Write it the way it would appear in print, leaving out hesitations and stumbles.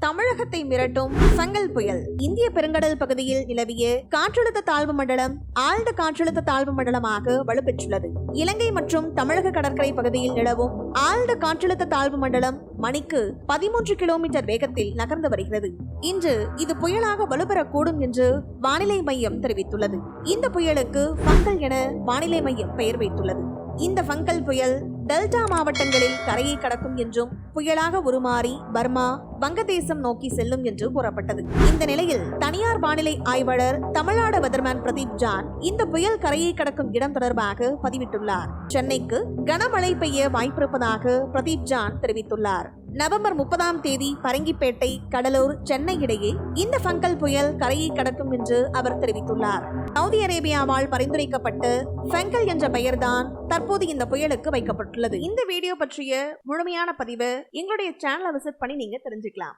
தமிழகத்தை மிரட்டும் ஃபங்கல் புயல். இந்திய பெருங்கடல் பகுதியில் நிலவிய காற்றழுத்த தாழ்வு மண்டலம் ஆழ்ந்த காற்றழுத்த தாழ்வு மண்டலமாக வலுப்பெற்றுள்ளது. இலங்கை மற்றும் தமிழக கடற்கரை பகுதியில் நிலவும் ஆழ்ந்த காற்றழுத்த தாழ்வு மண்டலம் மணிக்கு 13 கிலோமீட்டர் வேகத்தில் நகர்ந்து வருகிறது. இன்று இது புயலாக வலுப்பெறக்கூடும் என்று வானிலை மையம் தெரிவித்துள்ளது. இந்த புயலுக்கு ஃபங்கல் என வானிலை மையம் பெயர் வைத்துள்ளது. இந்த ஃபங்கல் புயல் டெல்டா மாவட்டங்களில் கரையை கடக்கும் என்றும் புயலாக உருமாறி பர்மா, வங்கதேசம் நோக்கி செல்லும் என்று கூறப்பட்டது. இந்த நிலையில் தனியார் வானிலை ஆய்வாளர் தமிழ்நாடு வெதர்மேன் பிரதீப் ஜான் இந்த புயல் கரையை கடக்கும் இடம் தொடர்பாக பதிவிட்டுள்ளார். சென்னைக்கு கனமழை பெய்ய வாய்ப்பிருப்பதாக பிரதீப் ஜான் தெரிவித்துள்ளார். நவம்பர் 30ஆம் தேதி பரங்கிப்பேட்டை, கடலூர், சென்னை இடையே இந்த ஃபங்கல் புயல் கரையை கடக்கும் என்று அவர் தெரிவித்துள்ளார். சவுதி அரேபியாவால் பரிந்துரைக்கப்பட்ட ஃபங்கல் என்ற பெயர்தான் தற்போது இந்த புயலுக்கு வைக்கப்பட்டுள்ளது. இந்த வீடியோ பற்றிய முழுமையான பதிவை எங்களுடைய சேனலை விசிட் பண்ணி நீங்க தெரிஞ்சுக்கலாம்.